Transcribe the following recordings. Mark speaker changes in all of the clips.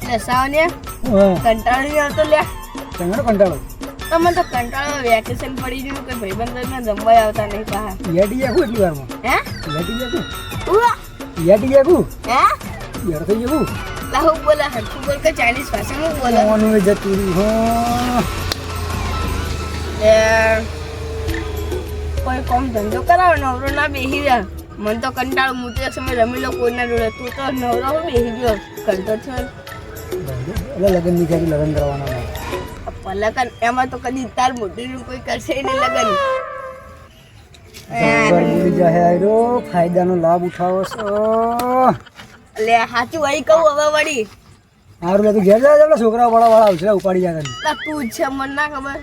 Speaker 1: દસાવને કંટાળી આવતો લે.
Speaker 2: તમારો કંટાળો
Speaker 1: તમે તો કંટાળો વેકેશન પડી ગયું કે ભાઈબંધોને જમવા આવતા નહીં પાહા.
Speaker 2: યાડી જાગું એટલી વારમાં
Speaker 1: હે
Speaker 2: યાડી જાગું
Speaker 1: ઉવા
Speaker 2: યાડી જાગું
Speaker 1: હે
Speaker 2: યાર થઈ જવું
Speaker 1: લાહુ બોલા હરખું બોલ કે ચાઇનીઝ ભાષામાં બોલા.
Speaker 2: કોનું એ જતું રહ્યું હો
Speaker 1: એ કોઈ કોમ ધંધો કરાવો નવરો ના બેહી રહ્યા. મને તો કંટાળો હું તો એક સમય રમી લો કોઈના જોડે. તું તો નવરો હો બેહી ગયો કરતો છે.
Speaker 2: એટલે લગ્ન ની ક્યાંથી લગ્ન કરવાના
Speaker 1: લગન એમાં તો કદી તાર મોટીનું કોઈ કરશે નહીં લગન.
Speaker 2: ભૂલી જાય આયરો ફાયદાનો લાભ ઉઠાવો છો
Speaker 1: લે સાચું વળી કહું હવે વળી
Speaker 2: સારું લે તું ઘેર જાય આપણા છોકરા વાળા આવશે ઉપાડી જાય
Speaker 1: તું જ છે મને ના ખબર.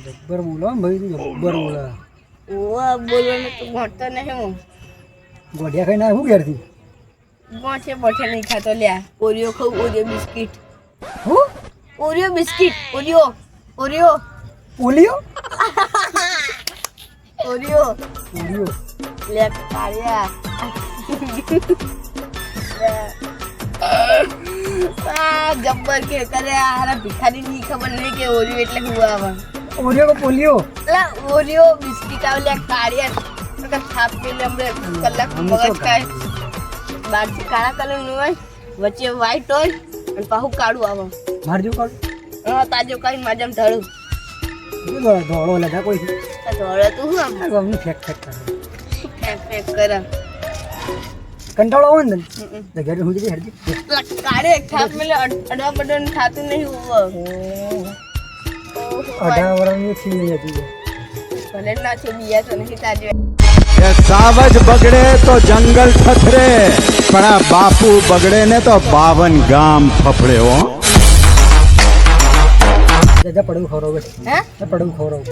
Speaker 2: જબ્બર બોલો ભાઈ તું જબ્બર બોલો
Speaker 1: ઓવા બોલવાનું તું ભણતો નહીં. હું
Speaker 2: ગોઢિયા ખાઈને આવ્યું ઘેરથી
Speaker 1: ગોઠે બોઠે નહીં ખાતો લ્યા. ઓરિયો ખાઉં ઓરિયો બિસ્કિટ.
Speaker 2: હું
Speaker 1: Oreo biscuit Oreo Oreo
Speaker 2: polio
Speaker 1: Oreo
Speaker 2: polio
Speaker 1: લે કાળિયા જબ્બર કે કરે આ ભિખારી ની ખબર નહીં કે ઓરિયો એટલે હું આવા
Speaker 2: ઓરિયો કે પોલિયો
Speaker 1: લા ઓરિયો બિસ્કિટ આવે લે કાળિયા થાપ કે લંબે કલાક મગજ કાય બારથી કાળા કલર નું હોય વચ્ચે વ્હાઈટ હોય અને પાછું કાળું આવે.
Speaker 2: મારજો કાળ
Speaker 1: હા તાજો કાઈ માજમ ધડું
Speaker 2: ધોળો લગા કોઈ
Speaker 1: ધોળે તું હું
Speaker 2: આ ગમની ફેક ફેક કરે
Speaker 1: ફેંક ફેંક કરે
Speaker 2: કંટાળો આવે ને તો ઘરે હું જઈ હરજી
Speaker 1: કાળે થાપ મેલે અડવા પડન થાતું નહીં ઉવો.
Speaker 2: અઢા વર્ષની થી હતી
Speaker 1: ભલે ના છે બિયા તો નહીં તાજો.
Speaker 3: ये सावज बगड़े तो जंगल थथरे पण आ बापू बगड़े ने तो 52 गाम फफड़े हो.
Speaker 2: જજા પડું ખવડાવ
Speaker 1: હે
Speaker 2: પડું ખવડાવ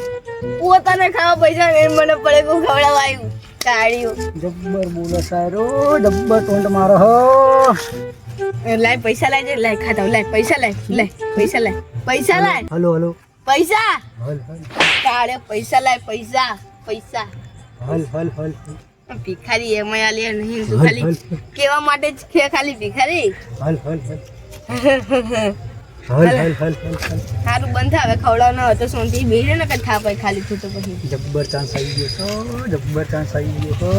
Speaker 1: પોતાને ખાવા પૈસા નહીં મને પડે કો ખવડાવાયું કાળિયું.
Speaker 2: જબ્બર બોલો સારો જબ્બર ટોન્ટ મારો હો
Speaker 1: લાય પૈસા લાય જે લાય ખાતા લાય પૈસા લાય પૈસા લાય પૈસા લાય
Speaker 2: હલો હલો
Speaker 1: પૈસા
Speaker 2: હલ હલ
Speaker 1: કાળે પૈસા લાય પૈસા પૈસા
Speaker 2: હલ હલ હલ
Speaker 1: ભિખારી એમાં આલે નહીં તું ખાલી કેવા માટે જ છે ખાલી ભિખારી.
Speaker 2: હલ હલ હલ હલ હલ હલ હલ
Speaker 1: સારું બંધ આવે ખવડાવ ન હતો સોનથી બેહી ને કે થા પાઈ ખાલી થતું પછી
Speaker 2: જબ્બર ચાન્સ આવી ગયો તો જબ્બર ચાન્સ આવી ગયો તો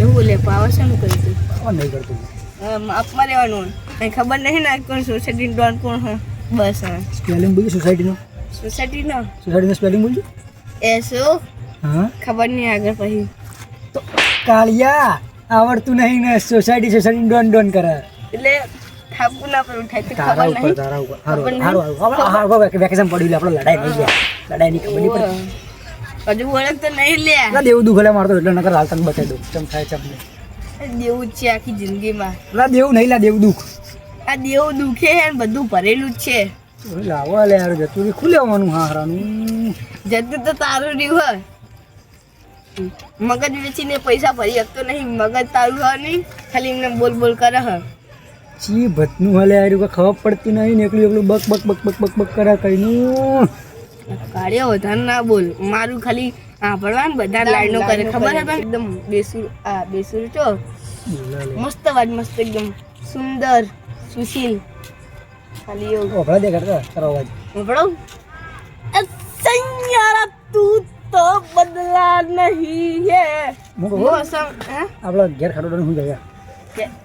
Speaker 1: એવું લે પાવા શું કરી તું
Speaker 2: નહીં કરતું
Speaker 1: આપમાં રહેવાનું કઈ ખબર નહીં ને કોણ સોસાયટી ડોન કોણ હા બસ હા
Speaker 2: સ્પેલિંગ બોલ્યું સોસાયટીનો સ્પેલિંગ બોલજો
Speaker 1: એસો
Speaker 2: હા
Speaker 1: ખબર નહીં આગળ પછી
Speaker 2: તો કાળિયા આવડતું નહીં ને સોસાયટી ડોન ડોન કરે
Speaker 1: એટલે થાપું ના પર ઉઠાય તો
Speaker 2: તારા
Speaker 1: ખબર
Speaker 2: ઉપર
Speaker 1: નહીં.
Speaker 2: તારા ઉપર હારું વેકેશન પડ્યું આપણે લડાઈ નહીં ગયા લડાઈની ખબર નહીં પડી
Speaker 1: હજુ ઓળખ તો નહીં લે
Speaker 2: ના દેવું દુખલે મારતો એટલે નકર હાલ તને બતાવી દઉં ચમ થાય ચમ નહીં
Speaker 1: દેવું જ છે આખી જિંદગીમાં.
Speaker 2: ના દેવું નહીં લા દેવું દુખ
Speaker 1: આ દેવું દુખે છે ને બધું ભરેલું જ છે.
Speaker 2: લાવો લે યાર જતું ખુલે આવવાનું હા હારાનું
Speaker 1: જતું તો તારું રહ્યું હોય મગજ વેચીને પૈસા ભરી શકતો નહીં. મગજ તારું હોય નહીં ખાલી એમને બોલ બોલ કરે હ
Speaker 2: ચી ભતનું હલે યાર ખબર પડતી નહીં ને એકલું એકલું buck buck buck buck buck buck કરે કઈનું
Speaker 1: કાઢ્યો વધારે ના બોલ મારું ખાલી હા ભણવાનું બધા લાઈનો કરે ખબર છે તને એકદમ બેસુર આ બેસુર છો મસ્ત વાત મસ્ત એકદમ સુંદર સુશીલ ખાલી એવું
Speaker 2: ઓભળા દે કરતા તારો અવાજ
Speaker 1: પકડો સૈયારા તું તો બદલા નહીં હે
Speaker 2: હું કહું
Speaker 1: મોસમ હે
Speaker 2: આપણા ઘેર ખાડો હું ગયા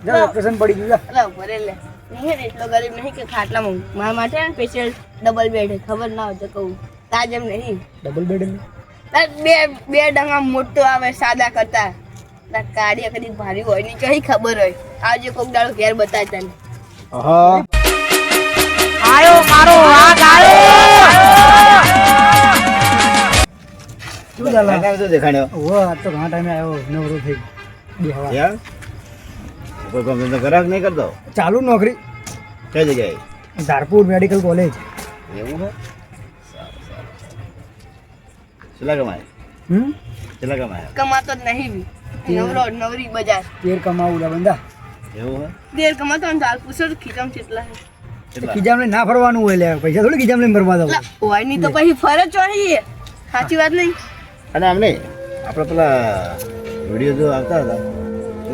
Speaker 2: જા વેકેશન પડી ગયું જા
Speaker 1: અલા ભરે લે નહીં ને એટલો ગરીબ નહીં કે ખાટલામાં મારા માટે ને સ્પેશિયલ ડબલ બેડ ખબર ના હોય તો કહું તાજમ નહીં
Speaker 2: ડબલ બેડ
Speaker 1: બે બે ડંગા મોટો આવે સાદા કરતા કાઢી કદી ભારી હોય ની કઈ ખબર હોય આજે કોક દાડો ઘેર બતાય તને
Speaker 3: હા
Speaker 1: આયો મારો વાઘ આયો
Speaker 2: શું ચાલે
Speaker 3: શું દેખાડ્યો
Speaker 2: ઓ આ તો ઘણા ટાઈમે આવ્યો નવરો થઈ બેહવા
Speaker 3: યાર કોઈ કામ ધંધો કરાક નહીં કરતો
Speaker 2: ચાલુ નોકરી
Speaker 3: કઈ જગ્યાએ
Speaker 2: ધારપુર મેડિકલ કોલેજ
Speaker 3: એવું હે કેટલા કમાય કેટલા કમાય
Speaker 1: કમાતો જ નહીં નવરો નવરી બજાર
Speaker 2: તેર કમાવું લા બંદા
Speaker 3: એવું હે
Speaker 1: દેર કમાતો ને ચાલ પૂછો ખીચામ કેટલા
Speaker 2: ખીજામ લઈને ના ફરવાનું હોય લે પૈસા થોડી ખીજામ લઈને બરબાદ આવે
Speaker 1: હોય નહીં તો પછી ફરજ ચોરી સાચી વાત નહીં
Speaker 3: અને આમ નહીં આપણે પેલા વિડીયો જો આવતા હતા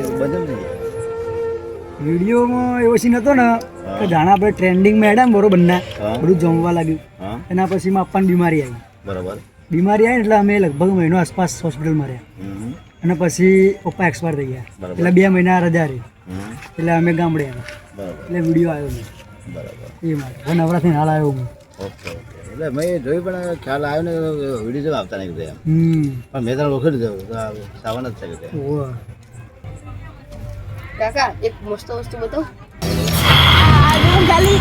Speaker 3: એ બંધ થઈ ગયા
Speaker 2: વિડીયોમાં એવો સીન હતો ને કે જાણે આપણે ટ્રેન્ડિંગમાં હેડા ને બરોબર ના
Speaker 3: હા.
Speaker 2: બધું જમવા લાગ્યું
Speaker 3: હા
Speaker 2: એના પછી માં પપ્પાને બીમારી આવી
Speaker 3: બરોબર
Speaker 2: એટલે અમે લગભગ મહિનો આસપાસ હોસ્પિટલમાં રહ્યા
Speaker 3: હમ.
Speaker 2: અને પછી પપ્પા એક્સપાયર થઈ ગયા
Speaker 3: બરાબર.
Speaker 2: એટલે 2 મહિના રજા રહી
Speaker 3: હમ.
Speaker 2: એટલે અમે ગામડે આવ્યા
Speaker 3: બરોબર
Speaker 2: એટલે વિડીયો આવ્યો નહીં
Speaker 3: બરાબર
Speaker 2: એ માટે હવે નવરાત્રી હાલ આવ્યો હું
Speaker 3: ઓકે ઓકે એટલે મેં જોયું પણ ખ્યાલ આવ્યો ને વિડીયો જેમ આવતા નહીં કીધું એમ પણ મેં તને ઓળખી લીધો સાવન જ છે કીધું
Speaker 2: ઓહો.
Speaker 1: કાકા એક મસ્ત વસ્તુ બતાવ ખાલી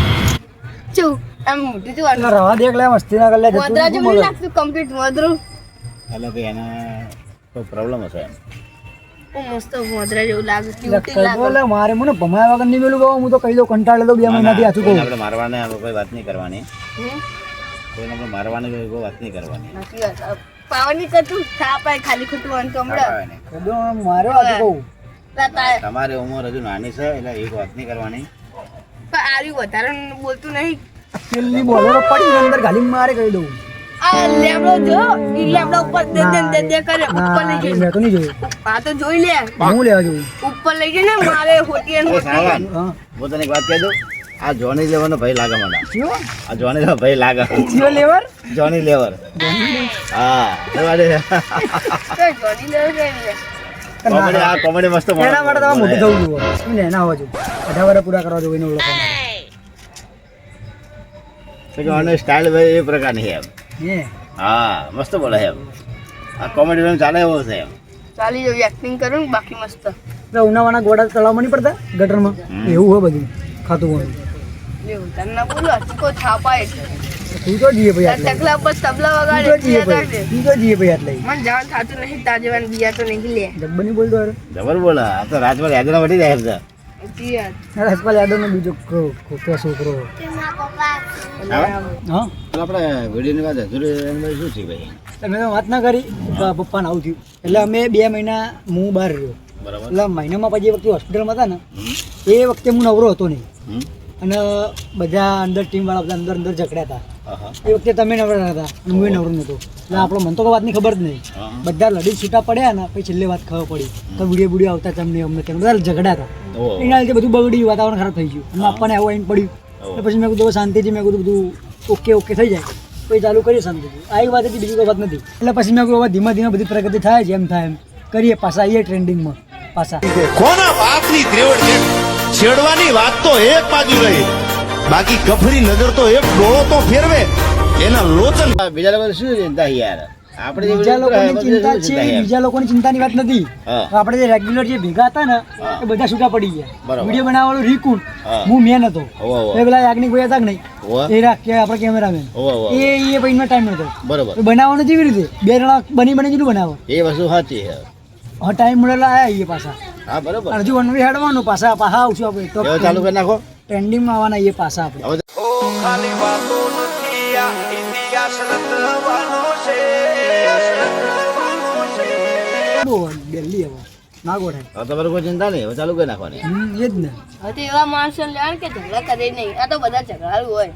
Speaker 1: ચું આમ મોટી જો
Speaker 2: એટલે રવા દે એટલે મસ્તી ના કરી લે જતું
Speaker 1: મોદરા જેવું
Speaker 2: રહેતું
Speaker 1: નહીં
Speaker 2: મગજ.
Speaker 1: લાગતું કમ્પ્લીટ મોદરું
Speaker 3: એટલે કે એને કોઈ પ્રોબ્લેમ હશે એમ
Speaker 1: ઓ મસ્ત મોદરા જેવું લાગે
Speaker 2: એટલે
Speaker 1: ક્યુટી
Speaker 2: કઈ
Speaker 1: લાગે
Speaker 2: બોલે મારે મને ભમાયા વગર નહીં પેલું કહું હું તો કહી દઉં કંટાળે તો 2 મહિનાથી આછું કહું
Speaker 3: આપણે મારવાને કોઈ વાત નહીં કરવાની
Speaker 1: હમ?
Speaker 3: કોઈને આપણે મારવાની કોઈ વાત નહીં કરવાની
Speaker 1: નથી વાત. પાવાની કરતું ખા પાય ખાલી ખોટું અંત હમણાં
Speaker 3: ખાવાની નહીં.
Speaker 2: કીધું મારે આછું કહું
Speaker 1: રાતા
Speaker 3: તમારી ઉંમર હજુ નાની છે એટલે એક વાત નહીં કરવાની
Speaker 1: પણ આર્યું વધારે બોલતું નહીં
Speaker 2: છેલ્લી બોલેરો પડી ને અંદર ગાલી મારે કહી દઉં
Speaker 1: આ લેબડો જો ઈ લેબડો ઉપર દે કરે ઉપર લઈ જઈને
Speaker 2: મેં તો નહીં જોયું
Speaker 1: આ તો જોઈ લે
Speaker 2: હું લેવા જોયું
Speaker 1: ઉપર લઈ જઈને મારે હોટી અને
Speaker 3: એ સાવન
Speaker 2: હા
Speaker 3: હું તને એક વાત કહી દઉં આ જોની લેવરનો ભય લાગે મને
Speaker 2: કયો
Speaker 3: આ જોની લેવર ભય લાગે
Speaker 2: કયો લેવર
Speaker 3: જોની લેવર હા તમારે
Speaker 1: જોડી લેવું જોઈએ
Speaker 3: કોમેડી આ કોમેડી મસ્ત મળે.
Speaker 2: એના માટે તમે મોટું થવું જોઈએ શું ને એના હોવા જોઈએ 18 વર્ષ પૂરા કરવા જોઈએ એને ઓળખવા માટે
Speaker 3: તો કે આનો સ્ટાઇલ ભાઈ એ પ્રકારની છે એમ
Speaker 2: હે
Speaker 3: હા મસ્ત બોલે છે એમ આ કોમેડી ફિલ્મ ચાલે એવો છે એમ
Speaker 1: ચાલી જવું એક્ટિંગ કરું ને બાકી મસ્ત
Speaker 2: એટલે ઉનાવાના ગોડા તળાવમાં નહીં પડતા ગટરમાં એવું હોય બધું ખાતું હોય
Speaker 1: લેવું તને ના બોલો ચીકો છાપાય
Speaker 2: તું તો જીએ ભાઈ આટલે
Speaker 1: તકલા પર તબલા
Speaker 2: તું
Speaker 1: વગાડે
Speaker 2: તો જીએ
Speaker 1: બીજા
Speaker 2: ભાઈ
Speaker 1: કાઢે.
Speaker 2: તું તો જીએ ભાઈ આટલે
Speaker 1: મને જાણ થાતું નહીં તાજવાન બીજા તો નહીં લે
Speaker 2: જબ્બર નહીં બોલતો યાર
Speaker 3: જબર બોલે આ તો રાજમાં યાદના વટી જાય છે
Speaker 1: જીયા.
Speaker 2: રાજપાલ યાદવનો બીજો ખોટો છોકરો
Speaker 3: હા?
Speaker 2: હા
Speaker 3: તો આપણે વિડીયોની વાત અધૂરી એમાં શું છે ભાઈ
Speaker 2: તમે તો વાત ના કરી કે પપ્પાને આવું થયું એટલે અમે 2 મહિના હું બહાર રહ્યો
Speaker 3: બરાબર
Speaker 2: એટલે મહિનામાં પછી એ વખતે હોસ્પિટલમાં હતા ને એ વખતે હું નવરો હતો નહીં
Speaker 3: હમ?
Speaker 2: અને બધા અંદર ટીમવાળા બધા અંદર ઝઘડ્યા હતા
Speaker 3: આહા.
Speaker 2: એ વખતે તમે નવરા હતા અને હું નવરો નહોતો એટલે આપણો મને તો કોઈ વાતની ખબર જ નહીં
Speaker 3: હા.
Speaker 2: બધા લડી છૂટા પડ્યા ને પછી છેલ્લે વાત ખબર પડી તો વિડીયો આવતા તમને અમને તેમ બધા ઝઘડા હતા
Speaker 3: ઓહો.
Speaker 2: એના લીધે બધું બગડ્યું વાતાવરણ ખરાબ થઈ ગયું અને આપણને આવું આવીને પડ્યું
Speaker 3: ઓહો.
Speaker 2: એટલે પછી મેં કીધું હવે શાંતિથી મેં કીધું બધું ઓકે થઈ જાય પછી ચાલુ કરીએ શાંતિથી આ એક વાત હતી બીજી કોઈ વાત નથી એટલે પછી મેં કીધું હવે ધીમે ધીમે બધી પ્રગતિ થાય જેમ થાય એમ કરીએ પાછા આવીએ ટ્રેન્ડિંગમાં પાછા
Speaker 4: કોના બાપની ત્રેવડ છે છેડવાની વાત તો એક બાજુ રહી બાકી કફરી નજર તો એક ડોળો તો ફેરવે એના લોચન
Speaker 3: બીજા લોકો શું ચિંતા છે યાર આપણે જે
Speaker 2: બીજા
Speaker 3: વિડીયો
Speaker 2: લોકોની
Speaker 3: બનાવ્યા,
Speaker 2: ચિંતા
Speaker 3: બધું
Speaker 2: છે
Speaker 3: શું ચિંતા
Speaker 2: બીજા લોકોની ચિંતાની વાત નથી
Speaker 3: હા.
Speaker 2: આપણે જે રેગ્યુલર જે ભેગા હતા ને
Speaker 3: હા.
Speaker 2: એ બધા છૂટા પડી ગયા
Speaker 3: બરાબર.
Speaker 2: વિડીયો બનાવવાનું રીકુન
Speaker 3: હા.
Speaker 2: હું મેન હતો
Speaker 3: હોવે, હોવે.
Speaker 2: એ પેલા યાજ્ઞિક ભાઈ હતા કે નહીં
Speaker 3: હોવે.
Speaker 2: એ રાખે આપણે કેમેરામેન
Speaker 3: હોવે, હોવે.
Speaker 2: એ ભાઈનો ટાઈમ નતો
Speaker 3: બરોબર
Speaker 2: એ બનાવવાનું કેવી રીતે 2 જણા બની કેટલું બનાવો
Speaker 3: એ વસ્તુ સાચી છે
Speaker 2: હા ટાઈમ મળેલા આયા એ પાછા
Speaker 3: હા બરોબર
Speaker 2: અડધું વનવી હેડવાનું પાછા આવશું આપણે તો
Speaker 3: હવે ચાલુ કરી નાખો
Speaker 2: ટ્રેન્ડિંગમાં આવવાના એ પાછા આપણે
Speaker 3: હવે
Speaker 2: બહુ દિલ્હી હવે ના ગોઠાય
Speaker 3: હવે તમારે કોઈ ચિંતા નહીં હવે ચાલુ કરી નાખવાની
Speaker 2: એ જ ને
Speaker 1: હવે તો એવા માણસો લેવા કે ઝઘડા કરે નહીં આ તો બધા ઝઘડાળું હોય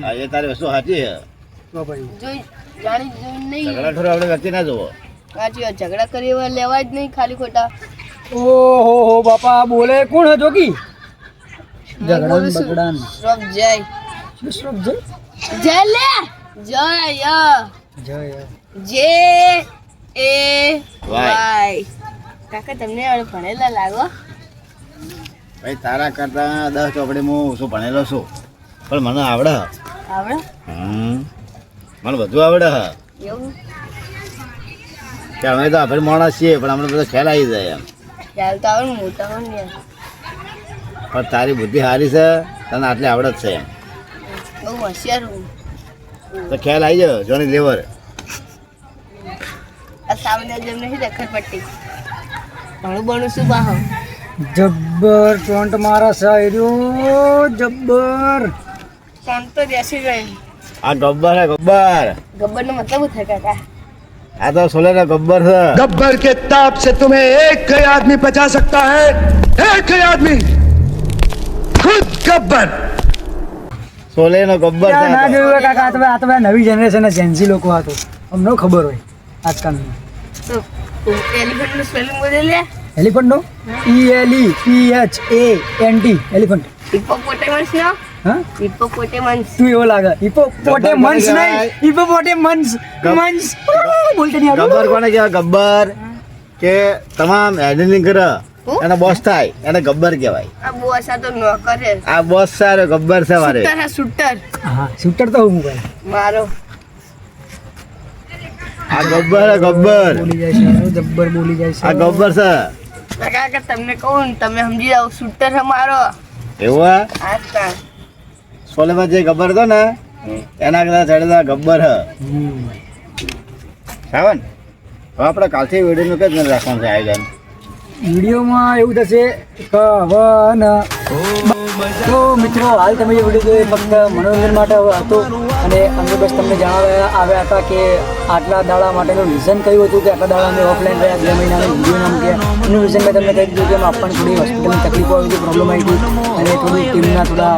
Speaker 3: હા એ તારી વસ્તુ સાચી છે
Speaker 2: તો ભાઈ
Speaker 1: જોઈ જાણી જોઈ નહીં
Speaker 3: ઝઘડા ઠોર આપણે વ્યક્તિ ના જોવો
Speaker 1: સાચી વાત ઝઘડા કરી એવા લેવા જ નહીં ખાલી ખોટા
Speaker 2: ઓહો હો બાપા બોલે કોણ હતો કી
Speaker 1: હું
Speaker 2: ઝઘડાન
Speaker 1: બોલું છું.
Speaker 2: બગડાન
Speaker 1: શ્રોફ જય
Speaker 2: વિશ્વ જય
Speaker 1: જય લે જય
Speaker 2: જય
Speaker 1: જે એ
Speaker 3: વાય.
Speaker 1: વાય કાકા તમને હવે ભણેલા લાગો
Speaker 3: ભાઈ તારા કરતા 10 ચોપડી હું શું ભણેલો છું પણ મને આવડે
Speaker 1: આવડે
Speaker 3: મને બધું આવડે
Speaker 1: એવું
Speaker 3: કે અમે તો આપણે માણસ છીએ પણ અમને બધો ખ્યાલ આવી જાય એમ
Speaker 1: ખ્યાલ તો આવે ને મોટા હોય ને
Speaker 3: પણ તારી બુદ્ધિ સારી છે તને આટલી આવડત છે એમ
Speaker 1: બહુ હોશિયાર હું
Speaker 3: તો ખ્યાલ આવી જાય જોની લેવર
Speaker 1: આ સામાન્ય જેમ નહીં રખડપટ્ટી ભણું ભણું શું બાહ
Speaker 2: જબ્બર ટોન્ટ મારા શાયરો જબ્બર
Speaker 1: શાંત તો બેસી ગઈ
Speaker 3: આ ગબ્બર છે ગબ્બર
Speaker 1: ગબ્બર નો મતલબ શું થાય કાકા
Speaker 3: આ તો સોલે ગબ્બર છે
Speaker 4: गब्बर के ताप से तुम्हें एक ही आदमी बचा सकता है एक ही आदमी खुद गब्बर
Speaker 3: સોલે નો ગબ્બર છે
Speaker 2: ના
Speaker 3: આ તો.
Speaker 2: જોયું હોય કાકા આ તો બધા નવી જનરેશન જેન્સી લોકો આ તો અમને ખબર હોય આજકાલનું
Speaker 1: તો એલિફન્ટ નું સ્પેલિંગ બોલે લે
Speaker 2: એલિફન્ટ નો ELEPHANT એલિફન્ટ.
Speaker 1: હિપ્પોપોટેમસ નો
Speaker 2: હા
Speaker 1: હિપ્પોપોટેમસ
Speaker 2: તું એવો લાગે હિપોપોટેમસ નહીં હિપોપોટેમસ મન્સ બોલતે નહીં આવડતું.
Speaker 5: ગબ્બર કોને કહેવાય? ગબ્બર કે તમામ હેન્ડલિંગ કરે એને બોસ થાય એને ગબ્બર કહેવાય.
Speaker 1: આ બોસ આ તો નોકર છે
Speaker 5: આ બોસ સારો ગબ્બર છે મારે.
Speaker 1: શૂટર હા શૂટર
Speaker 2: હા શૂટર તો હું ભાઈ
Speaker 1: મારો
Speaker 5: આ ગબ્બર હે, ગબ્બર
Speaker 2: બોલી જાય છે જબ્બર બોલી જાય છે
Speaker 5: આ ગબ્બર છે.
Speaker 1: કાકા તમને કહું ને તમે સમજી જાઓ શૂટર છે મારો
Speaker 5: એવું હે?
Speaker 1: આ તા
Speaker 5: સોલેમાં જે ગબ્બર હતો ને એના કરતા ચડેલા ગબ્બર હે.
Speaker 2: હમ.
Speaker 5: સાવન હવે આપણે કાલથી વિડીયોનું કઈ જ રાખવાનું છે આયોજન.
Speaker 2: વિડીયોમાં એવું થશે કવન. તો મિત્રો હાલ તમે જે વિડીયો જોયો એ ફક્ત મનોરંજન માટે હતો અને અમે બસ તમને જણાવ્યા આવ્યા હતા કે આટલા દાડા માટેનું રીઝન કયું હતું કે આટલા દાડા અમે ઓફલાઈન રહ્યા 2 મહિનાનું વિડીયો નામ કે એનું રીઝન મેં તમને કહી દીધું કે એમાં આપણને થોડી હોસ્પિટલની તકલીફો આવી હતી, પ્રોબ્લેમ આવી હતી અને થોડી ટીમના થોડા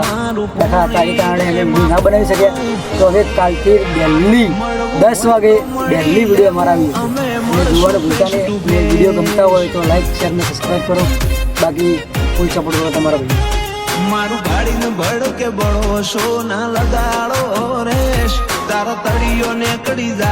Speaker 2: બેઠા હતા એ કારણે અમે વિડીયો ના બનાવી શક્યા. તો હવે કાલથી ડેલી 10 વાગે ડેલી વિડીયો અમારા આવી જશે અને જોવાનું ભૂલતા નહીં. વિડીયો ગમતા હોય તો લાઈક શેર અને સબસ્ક્રાઈબ કરો. બાકી ફૂલ સપોર્ટ કરો તમારા ભાઈ.
Speaker 6: મારું ગાડીને ભડકે બળો શો ના લગાડો રેશ તારો તળિયો ને કડી જાય.